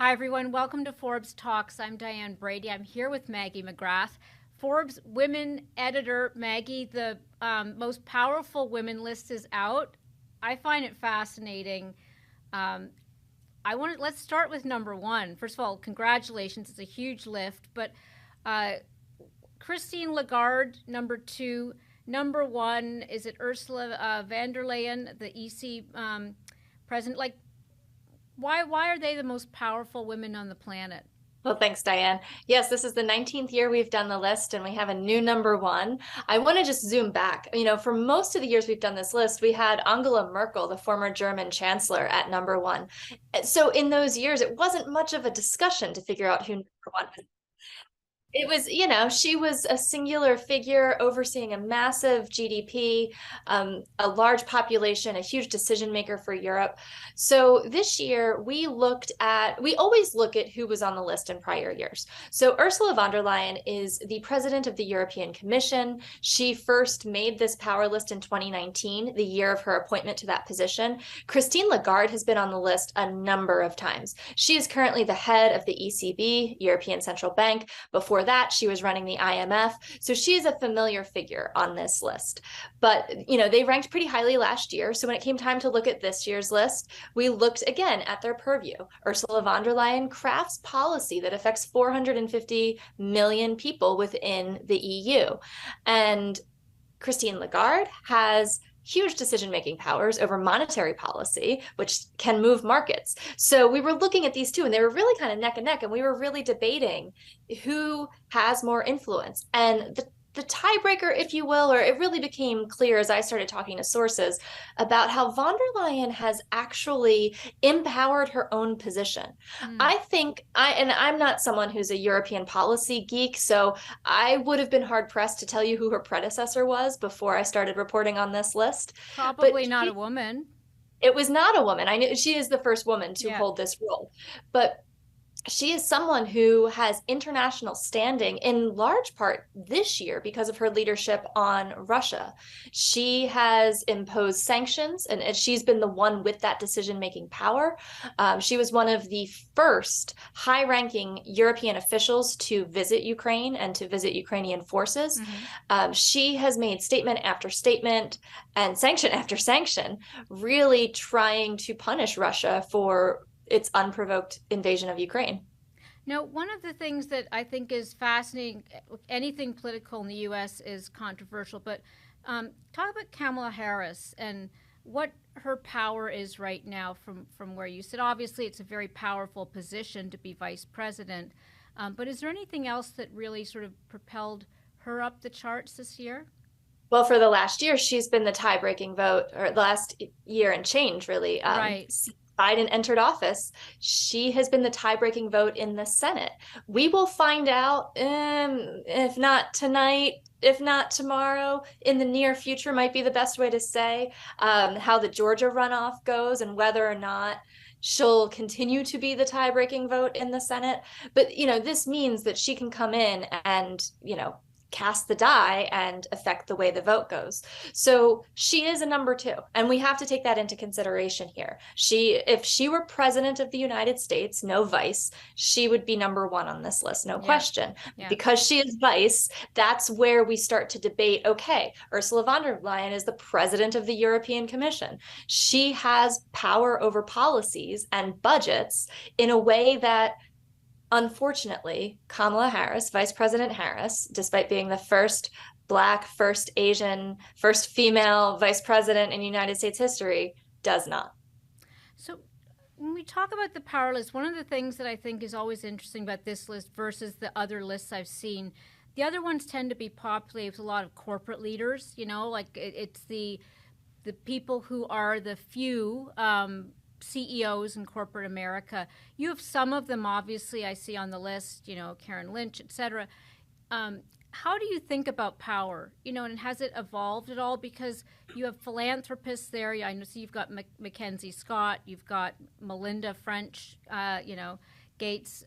Hi, everyone. Welcome to Forbes Talks. I'm Diane Brady. I'm here with Maggie McGrath. Forbes women editor Maggie, the most powerful women list is out. I find it fascinating. Let's start with number one. First of all, congratulations. It's a huge lift. But Christine Lagarde, number two. Number one, is it Ursula von der Leyen, the EC president? Why are they the most powerful women on the planet? Well, thanks, Diane. Yes, this is the 19th year we've done the list and we have a new number one. I want to just zoom back. For most of the years we've done this list, we had Angela Merkel, the former German chancellor, at number one. So in those years, it wasn't much of a discussion to figure out who number one was. It was, she was a singular figure overseeing a massive GDP, a large population, a huge decision maker for Europe. So this year we always look at who was on the list in prior years. So Ursula von der Leyen is the president of the European Commission. She first made this power list in 2019, the year of her appointment to that position. Christine Lagarde has been on the list a number of times. She is currently the head of the ECB, European Central Bank. Before that, she was running the IMF. So she is a familiar figure on this list. But, they ranked pretty highly last year. So when it came time to look at this year's list, we looked again at their purview. Ursula von der Leyen crafts policy that affects 450 million people within the EU. And Christine Lagarde has huge decision-making powers over monetary policy, which can move markets. So we were looking at these two, and they were really kind of neck and neck, and we were really debating who has more influence. And the tiebreaker, if you will, or it really became clear as I started talking to sources about how von der Leyen has actually empowered her own position. I think and I'm not someone who's a European policy geek, so I would have been hard pressed to tell you who her predecessor was before I started reporting on this list. Probably not a woman. It was not a woman. I knew she is the first woman to Yeah. hold this role, but she is someone who has international standing in large part this year because of her leadership on Russia. She has imposed sanctions, and she's been the one with that decision-making power. She was one of the first high-ranking European officials to visit Ukraine and to visit Ukrainian forces. She has made statement after statement and sanction after sanction, really trying to punish Russia for its unprovoked invasion of Ukraine. Now, one of the things that I think is fascinating, anything political in the U.S. is controversial, but talk about Kamala Harris and what her power is right now from where you sit. Obviously, it's a very powerful position to be vice president, but is there anything else that really sort of propelled her up the charts this year? Well, for the last year, she's been the tie-breaking vote, or the last year and change, really. Right. Biden entered office, she has been the tie-breaking vote in the Senate. We will find out, if not tonight, if not tomorrow, in the near future might be the best way to say, how the Georgia runoff goes and whether or not she'll continue to be the tie-breaking vote in the Senate. But, this means that she can come in and, cast the die and affect the way the vote goes. So she is a number two, and we have to take that into consideration here. If she were president of the United States, no vice, she would be number one on this list, no question. Yeah. Because she is vice, that's where we start to debate, okay, Ursula von der Leyen is the president of the European Commission. She has power over policies and budgets in a way that, unfortunately, Kamala Harris, Vice President Harris, despite being the first Black, first Asian, first female vice president in United States history, does not. So when we talk about the power list, one of the things that I think is always interesting about this list versus the other lists I've seen, the other ones tend to be populated with a lot of corporate leaders, it's the people who are the few CEOs in corporate America. You have some of them, obviously, I see on the list, Karen Lynch, et cetera. How do you think about power? And has it evolved at all? Because you have philanthropists there. I know, so you've got Mackenzie Scott, you've got Melinda French, Gates.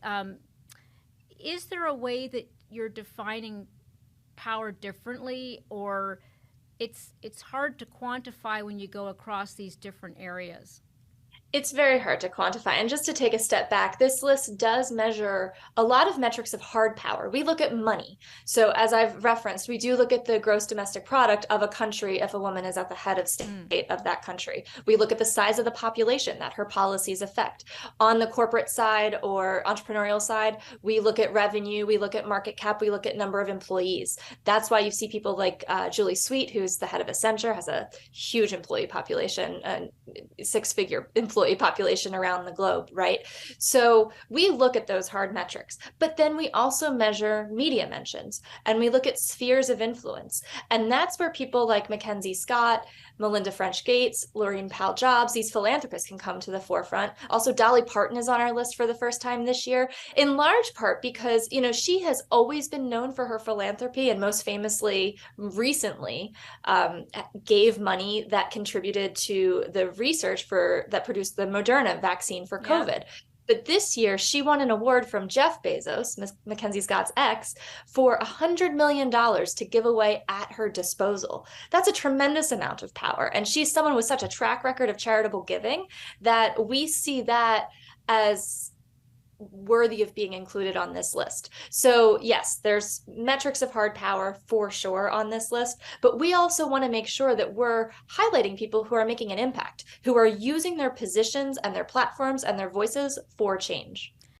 Is there a way that you're defining power differently, or it's hard to quantify when you go across these different areas? It's very hard to quantify. And just to take a step back, this list does measure a lot of metrics of hard power. We look at money. So, as I've referenced, we do look at the gross domestic product of a country if a woman is at the head of state of that country. We look at the size of the population that her policies affect. On the corporate side or entrepreneurial side, we look at revenue, we look at market cap, we look at number of employees. That's why you see people like Julie Sweet, who's the head of Accenture, has a huge employee population, a six-figure employee population around the globe, right? So we look at those hard metrics, but then we also measure media mentions and we look at spheres of influence. And that's where people like Mackenzie Scott, Melinda French Gates, Laureen Powell Jobs, these philanthropists can come to the forefront. Also, Dolly Parton is on our list for the first time this year, in large part because, she has always been known for her philanthropy and most famously recently gave money that contributed to the research that produced the Moderna vaccine for COVID. Yeah. But this year, she won an award from Jeff Bezos, Mackenzie Scott's ex, for $100 million to give away at her disposal. That's a tremendous amount of power. And she's someone with such a track record of charitable giving that we see that as worthy of being included on this list. So yes, there's metrics of hard power for sure on this list, but we also want to make sure that we're highlighting people who are making an impact, who are using their positions and their platforms and their voices for change.